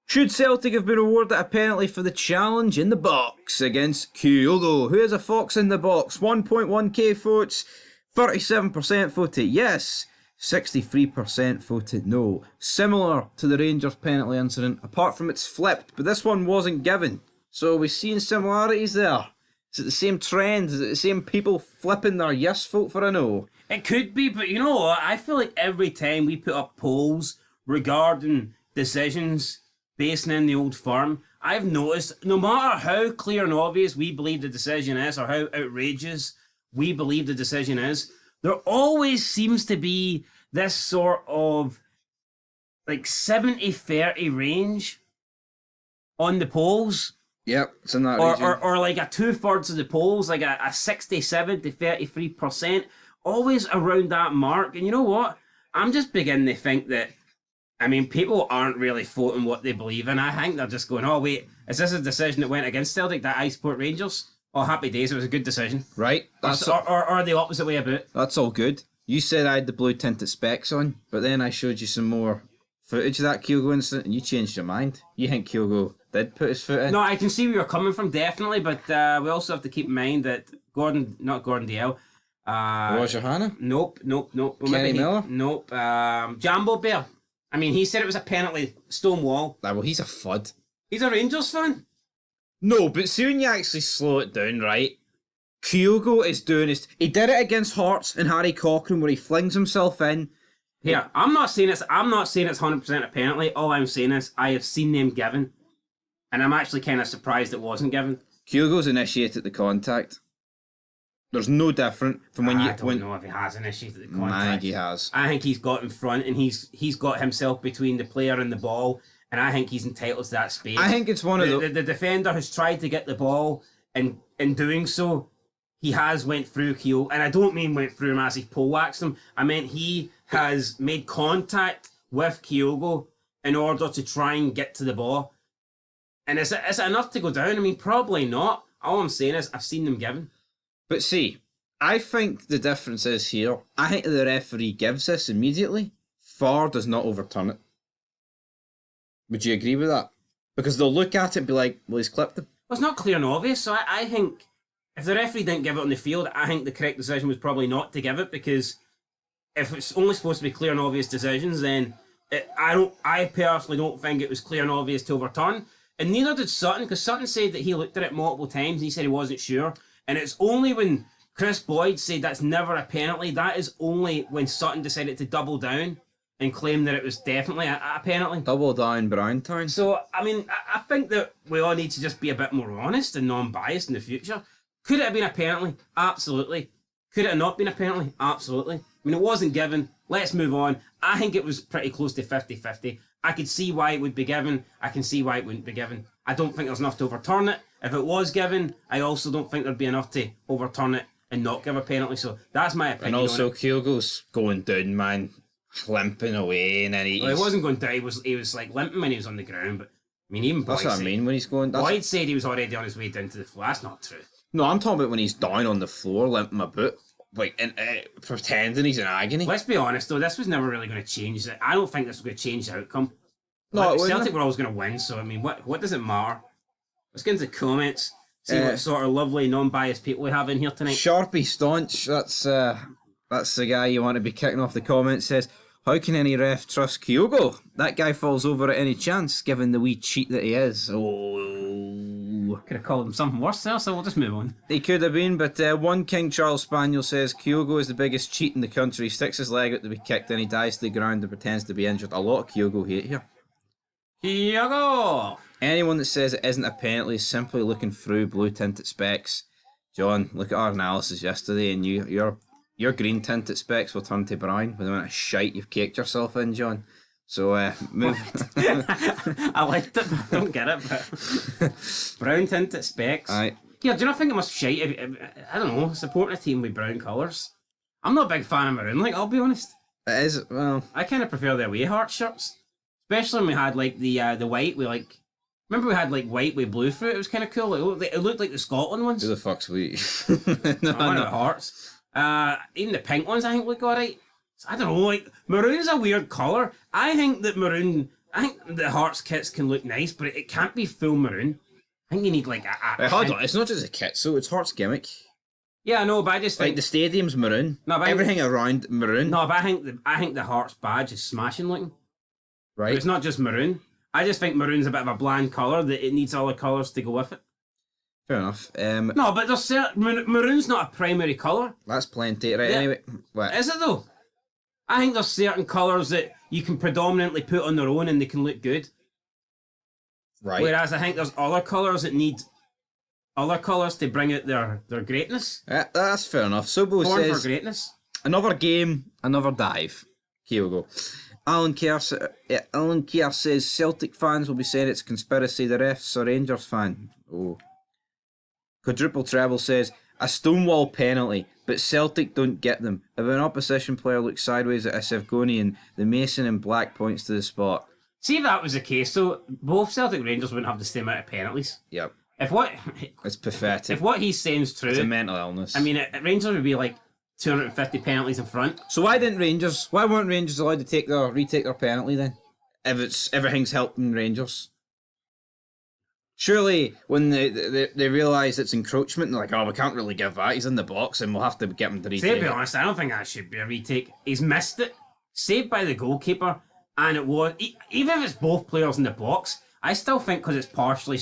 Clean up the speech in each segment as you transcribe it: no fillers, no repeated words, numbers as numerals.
Should Celtic have been awarded a penalty for the challenge in the box against Kyogo, who is a fox in the box? 1.1k votes, 37% voted yes, 63% voted no. Similar to the Rangers penalty incident, apart from it's flipped, but this one wasn't given. So we're seeing similarities there. Is it the same trend? Is it the same people flipping their yes vote for a no? It could be, but you know what? I feel like every time we put up polls regarding decisions based in the Old Firm, I've noticed no matter how clear and obvious we believe the decision is or how outrageous we believe the decision is, there always seems to be this sort of like 70-30 range on the polls. Yep, it's in that region. Or like a 2/3 of the polls, like a 67 to 33%, always around that mark. And you know what? I'm just beginning to think that, I mean, people aren't really voting what they believe in. I think they're just going, oh, wait, is this a decision that went against Celtic, that I support Rangers? Oh, happy days, it was a good decision. Right. Or the opposite way about. That's all good. You said I had the blue tinted specs on, but then I showed you some more footage of that Kyogo incident and you changed your mind. You think Kyogo did put his foot in? No, I can see where you're coming from, definitely, but we also have to keep in mind that Gordon DL. Roger Hanna? Nope. Kenny Miller? Nope. Jambo Bear. I mean, he said it was a penalty, Stonewall. Ah, well, he's a fud. He's a Rangers fan. No, but see when you actually slow it down, right? Kyogo is doing his... He did it against Hearts and Harry Cochrane where he flings himself in. Here, I'm not saying it's 100% a penalty. All I'm saying is I have seen them given. And I'm actually kind of surprised it wasn't given. Kyogo's initiated the contact. There's no different from when you... I don't know if he has initiated the contact. I think he has. I think he's got in front and he's got himself between the player and the ball, and I think he's entitled to that space. I think it's one of the defender has tried to get the ball, and in doing so, he has went through Kyogo, and I don't mean went through him as he pole-waxed him. I meant he has made contact with Kyogo in order to try and get to the ball. And is it enough to go down? I mean, probably not. All I'm saying is I've seen them given. But see, I think the difference is here. I think the referee gives this immediately. VAR does not overturn it. Would you agree with that? Because they'll look at it and be like, well, he's clipped him. Well, it's not clear and obvious, so I think if the referee didn't give it on the field, I think the correct decision was probably not to give it, because if it's only supposed to be clear and obvious decisions, then I personally don't think it was clear and obvious to overturn. And neither did Sutton, because Sutton said that he looked at it multiple times and he said he wasn't sure. And it's only when Chris Boyd said that's never a penalty, that is only when Sutton decided to double down and claim that it was definitely a penalty. Double down Browntown. So, I mean, I think that we all need to just be a bit more honest and non-biased in the future. Could it have been a penalty? Absolutely. Could it have not been a penalty? Absolutely. I mean, it wasn't given. Let's move on. I think it was pretty close to 50-50. I could see why it would be given. I can see why it wouldn't be given. I don't think there's enough to overturn it. If it was given, I also don't think there'd be enough to overturn it and not give a penalty. So that's my opinion. And also, Kyogo's going down, man, limping away, and then he wasn't going down. He was like limping when he was on the ground. But I mean, even Boyd that's what I mean when he's going. Boyd said he was already on his way down to the floor. That's not true. No, I'm talking about when he's down on the floor, limping about, like pretending he's in agony. Let's be honest, though. This was never really going to change it. I don't think this was going to change the outcome. No, Celtic were always going to win. So I mean, what does it matter? Let's get into the comments. See what sort of lovely, non-biased people we have in here tonight. Sharpie Staunch, that's the guy you want to be kicking off the comments, says, how can any ref trust Kyogo? That guy falls over at any chance, given the wee cheat that he is. Oh. Could have called him something worse there, so we'll just move on. He could have been, but one King Charles Spaniel says, Kyogo is the biggest cheat in the country. He sticks his leg out to be kicked, then he dies to the ground and pretends to be injured. A lot of Kyogo hate here. Kyogo! Anyone that says it isn't a penalty is simply looking through blue tinted specs. John, look at our analysis yesterday, and your green tinted specs will turn to brown with the amount of shite you've caked yourself in, John. So move. I liked it, but I don't get it. But brown tinted specs. Aye. Yeah, do you not think it must shite? I don't know, supporting a team with brown colours. I'm not a big fan of maroon. Like, I'll be honest. It is, well. I kind of prefer the away Heart shirts, especially when we had like the white with like. Remember we had like white with blue through it? It was kind of cool. It looked like the Scotland ones. Who the fuck's we? No, Hearts. Even the pink ones I think look alright. I don't know, like maroon's a weird colour. I think that maroon I think the Hearts kits can look nice, but it can't be full maroon. I think you need like a Hold on, it's not just a kit, so it's Hearts gimmick. Yeah, I know, but I just think Like the stadium's maroon. No, but everything around maroon. No, but I think the Hearts badge is smashing looking. Right. But it's not just maroon. I just think maroon's a bit of a bland colour that it needs other colours to go with it. Fair enough. No, but there's maroon's not a primary colour. That's plenty, right? Yeah. Anyway, what? Is it though? I think there's certain colours that you can predominantly put on their own and they can look good. Right. Whereas I think there's other colours that need other colours to bring out their greatness. That's fair enough. Sobo Born says for greatness. another game, another dive. Here we go. Alan Kerr says Celtic fans will be saying it's conspiracy. The refs are Rangers fan. Oh. Quadruple Treble says a Stonewall penalty, but Celtic don't get them. If an opposition player looks sideways at a Sevgonian, the Mason in black points to the spot. See if that was the case, so both Celtic Rangers wouldn't have the same amount of penalties. Yep. It's pathetic. If what he's saying is true, it's a mental illness. I mean, Rangers would be like 250 penalties in front. So why weren't Rangers allowed to retake their penalty then? If it's everything's helping Rangers. Surely when they realise it's encroachment, they're like, oh, we can't really give that. He's in the box and we'll have to get him to retake. To be honest, I don't think that should be a retake. He's missed it. Saved by the goalkeeper, and it was even if it's both players in the box, I still think because it's partially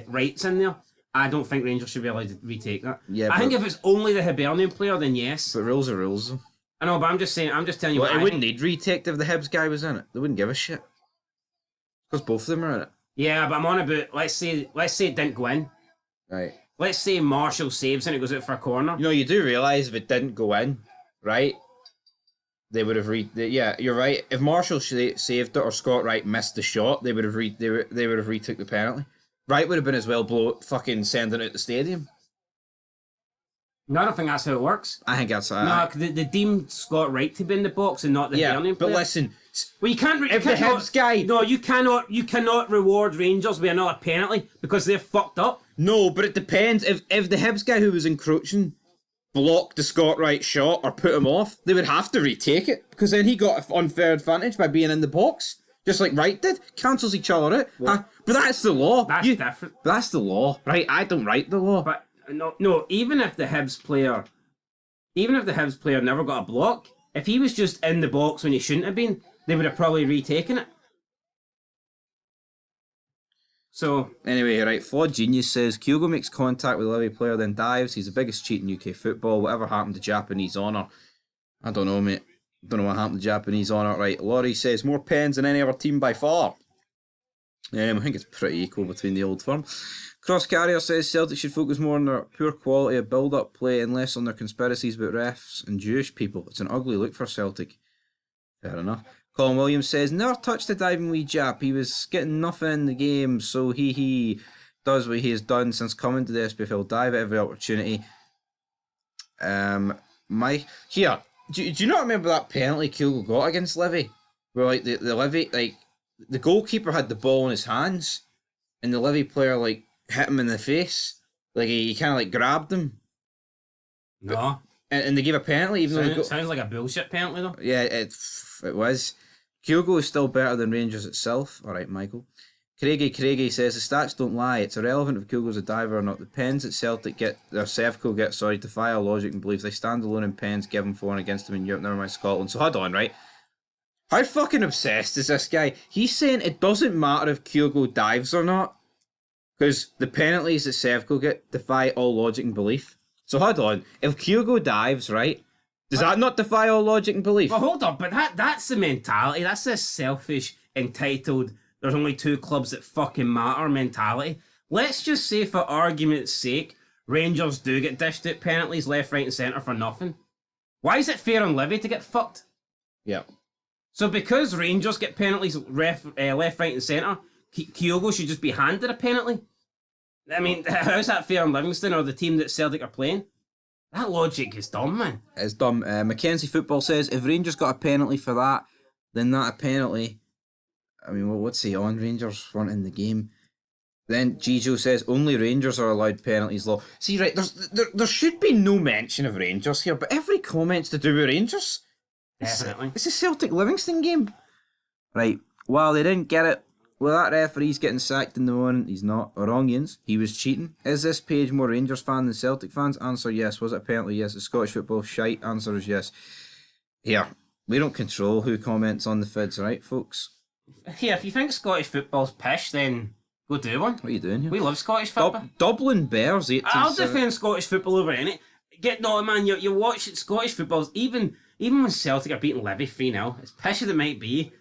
Wright's in there, I don't think Rangers should be allowed to retake that. Yeah, I think if it's only the Hibernian player, then yes. But rules are rules, though. I know, but I'm just telling you. Well, it wouldn't need retake if the Hibs guy was in it. They wouldn't give a shit because both of them are in it. Yeah, but I'm on about let's say it didn't go in. Right. Let's say Marshall saves and it goes out for a corner. You know, you do realise if it didn't go in, right? They would have yeah, you're right. If Marshall saved it or Scott Wright missed the shot, they would have retook the penalty. Wright would have been as well fucking sending out the stadium. No, I don't think that's how it works. I think that's no. They deemed Scott Wright to be in the box and not the Hibernian player. But listen, well, you can't. If the Hibs guy, no, you cannot reward Rangers with another penalty because they're fucked up. No, but it depends. If the Hibs guy who was encroaching blocked the Scott Wright shot or put him off, they would have to retake it because then he got an unfair advantage by being in the box, just like Wright did. Cancels each other out. But that's the law. That's different. But that's the law, right? I don't write the law. But no. Even if the Hibs player never got a block, if he was just in the box when he shouldn't have been, they would have probably retaken it. So anyway, right, Flawed Genius says Kyogo makes contact with a Livy player, then dives. He's the biggest cheat in UK football. Whatever happened to Japanese honour? I don't know, mate. Don't know what happened to Japanese honour. Right, Laurie says more pens than any other team by far. I think it's pretty equal between the old firm. Cross Carrier says Celtic should focus more on their poor quality of build-up play and less on their conspiracies about refs and Jewish people. It's an ugly look for Celtic. Fair enough. Colin Williams says, never touched the diving wee Jap. He was getting nothing in the game, so he does what he has done since coming to the SPFL. Dive at every opportunity. Here, do you not remember that penalty Kyogo got against Livy? Where like the Livy, like the goalkeeper had the ball in his hands, and the Livy player like hit him in the face. Like he kind of like grabbed him. No. And they gave a penalty, even though sounds like a bullshit penalty though. Yeah, it was. Kyogo is still better than Rangers itself. Alright, Michael. Craigie says the stats don't lie. It's irrelevant if Kyogo's a diver or not. The pens that Celtic get, their Sevco defy our logic and believes they stand alone in pens given for and against them in Europe, never mind Scotland. So hold on, right? How fucking obsessed is this guy? He's saying it doesn't matter if Kyogo dives or not, because the penalties that Sevco get defy all logic and belief. So hold on, if Kyogo dives, right, does that not defy all logic and belief? Well, hold on, but that's the mentality. That's the selfish, entitled, there's only two clubs that fucking matter mentality. Let's just say, for argument's sake, Rangers do get dished out penalties left, right and centre for nothing. Why is it fair on Livy to get fucked? Yeah. So because Rangers get penalties left, right and centre, Kyogo should just be handed a penalty? I mean, how's that fair on Livinston or the team that Celtic are playing? That logic is dumb, man. It's dumb. Mackenzie Football says, if Rangers got a penalty for that, then that a penalty. I mean, well, what's he on? Rangers weren't in the game. Then Gijo says, only Rangers are allowed penalties law. See, right, there should be no mention of Rangers here, but every comment's to do with Rangers. Definitely. It's a Celtic Livingston game. Right. While they didn't get it, well, that referee's getting sacked in the morning. He's not. Orongians. He was cheating. Is this page more Rangers fan than Celtic fans? Answer yes. Was it apparently yes? Is Scottish football shite? Answer is yes. Here, we don't control who comments on the fids, right, folks? Here, if you think Scottish football's pish, then go do one. What are you doing here? We love Scottish football. Dublin Bears, 18. I'll defend Scottish football over any. Man, you watch Scottish footballs, even when Celtic are beating Livy 3-0, as pish as it might be,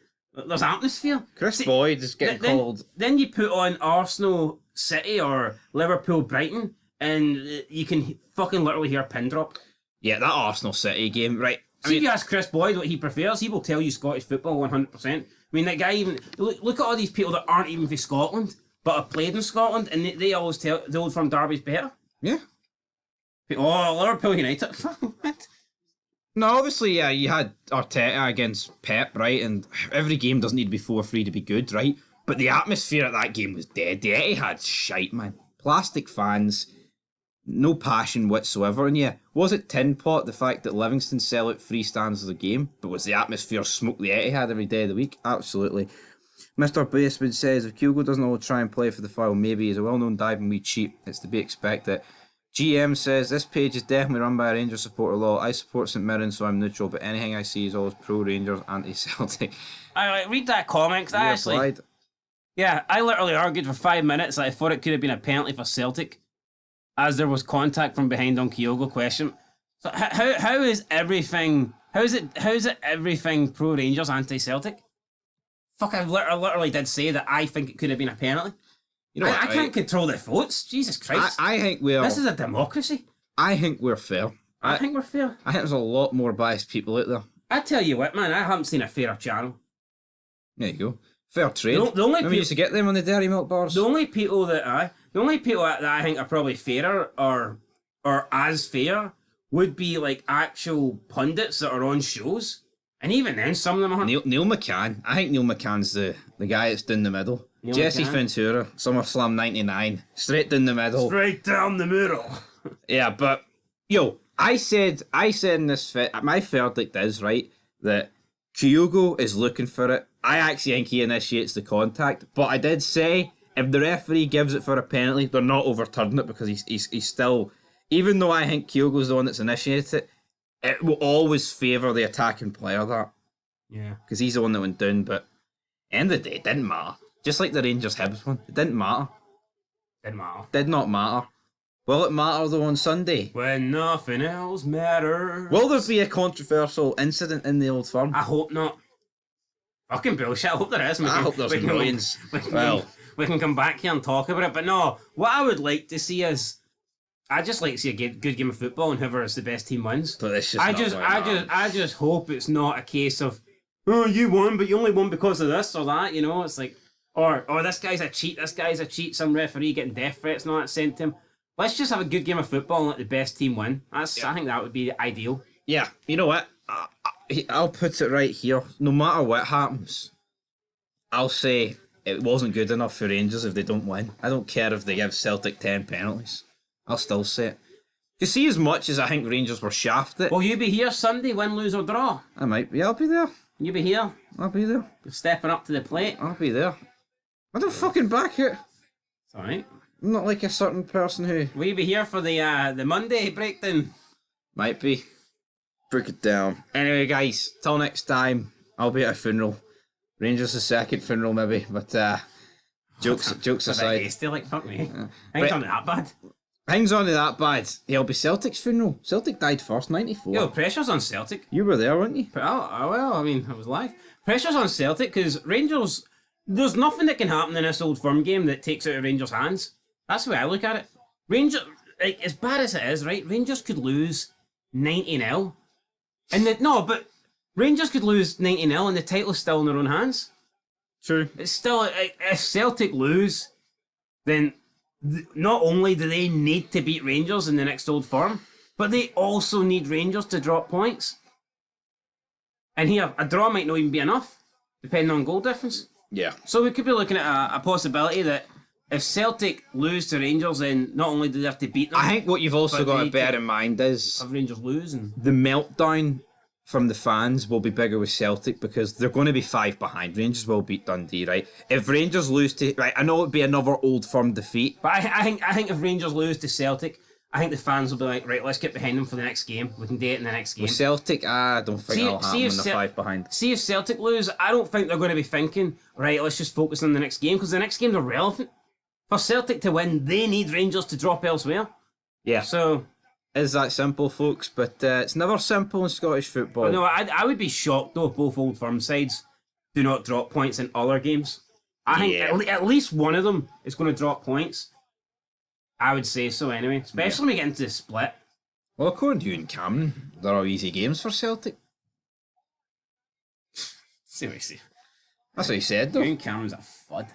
there's atmosphere. Chris Boyd is getting called. Then you put on Arsenal City or Liverpool Brighton, and you can fucking literally hear a pin drop. Yeah, that Arsenal City game, right? If you ask Chris Boyd what he prefers, he will tell you Scottish football 100%. I mean, that guy even... Look at all these people that aren't even from Scotland, but have played in Scotland, and they always tell the Old Firm derby's better. Yeah. Oh, Liverpool United. What? No, obviously, yeah, you had Arteta against Pep, right? And every game doesn't need to be 4-3 to be good, right? But the atmosphere at that game was dead. The Etihad's shite, man. Plastic fans, no passion whatsoever. And yeah, was it tin pot, the fact that Livinston sell out 3 stands of the game? But was the atmosphere smoke the Etihad every day of the week? Absolutely. Mr. Baseman says, if Kyogo doesn't all try and play for the file, maybe he's a well-known dive and we cheap. It's to be expected. GM says, this page is definitely run by a Rangers supporter law. I support St Mirren, so I'm neutral, but anything I see is always pro-Rangers, anti-Celtic. I read that comment, because I actually... Applied. Yeah, I literally argued for 5 minutes that I thought it could have been a penalty for Celtic, as there was contact from behind on Kyogo question. So how is everything... How's it everything pro-Rangers, anti-Celtic? Fuck, I literally did say that I think it could have been a penalty. You know, I can't control the votes. Jesus Christ. I think we're... This is a democracy. I think we're fair. I think we're fair. I think there's a lot more biased people out there. I tell you what, man, I haven't seen a fairer channel. There you go. Fair trade. The only Remember we used to get them on the Dairy Milk bars? The only people that I think are probably fairer or as fair would be like actual pundits that are on shows. And even then, some of them aren't. Neil McCann. I think Neil McCann's the guy that's down the middle. Jesse Ventura, SummerSlam 99, straight down the middle. Straight down the middle. Yeah, but, yo, I said in this fit, my verdict is, right, that Kyogo is looking for it. I actually think he initiates the contact, but I did say, if the referee gives it for a penalty, they're not overturning it because he's still, even though I think Kyogo's the one that's initiated it, it will always favour the attacking player, that. Yeah. Because he's the one that went down, but end of the day, it didn't matter. Just like the Rangers Hibs one. It didn't matter. Didn't matter. Did not matter. Will it matter though on Sunday? When nothing else matters. Will there be a controversial incident in the Old Firm? I hope not. Fucking bullshit. I hope there is. I hope there's millions. We can come back here and talk about it. But no, what I would like to see is, I just like to see a good game of football and whoever is the best team wins. But it's just I just hope it's not a case of, oh, you won, but you only won because of this or that. You know, it's like, or this guy's a cheat. Some referee getting death threats and all that sent to him. Let's just have a good game of football and let the best team win. I think that would be ideal. Yeah, you know what? I'll put it right here. No matter what happens, I'll say it wasn't good enough for Rangers if they don't win. I don't care if they give Celtic 10 penalties. I'll still say it. You see, as much as I think Rangers were shafted. Will you be here Sunday, win, lose or draw? I might be. I'll be there. You be here? I'll be there. You're stepping up to the plate? I'll be there. I don't fucking back it. It's alright. I'm not like a certain person who... Will you be here for the Monday breakdown? Might be. Break it down. Anyway, guys, till next time, I'll be at a funeral. Rangers' second funeral, maybe, but jokes aside. Hasty, like, fuck me. Ain't done that bad. Things only that bad. It'll be Celtic's funeral. Celtic died first, 94. Yo, pressure's on Celtic. You were there, weren't you? Well, I mean, I was live. Pressure's on Celtic because Rangers... There's nothing that can happen in this Old Firm game that takes out of Rangers' hands. That's the way I look at it. Rangers, like, as bad as it is, right? Rangers could lose 90-0. But Rangers could lose 90-0 and the title's still in their own hands. True. It's still, if Celtic lose, then not only do they need to beat Rangers in the next Old Firm, but they also need Rangers to drop points. And here, a draw might not even be enough, depending on goal difference. Yeah. So we could be looking at a possibility that if Celtic lose to Rangers, then not only do they have to beat them... I think what you've also got to bear in mind is... Have Rangers lose and... The meltdown from the fans will be bigger with Celtic because they're going to be 5 behind. Rangers will beat Dundee, right? If Rangers lose to... Right, I know it'd be another Old Firm defeat. But I think if Rangers lose to Celtic, I think the fans will be like, right, let's get behind them for the next game. We can do it in the next game. With Celtic, I don't think that'll happen when they're 5 behind. See if Celtic lose, I don't think they're going to be thinking, right, let's just focus on the next game, because the next games are relevant. For Celtic to win, they need Rangers to drop elsewhere. Yeah. So... Is that simple, folks? But it's never simple in Scottish football. No, I would be shocked, though, if both Old Firm sides do not drop points in other games. I think at least one of them is going to drop points. I would say so anyway, especially when we get into the split. Well, according to you and Cameron, they're all easy games for Celtic. Seriously. That's what he said, though. You and Cameron's a fud.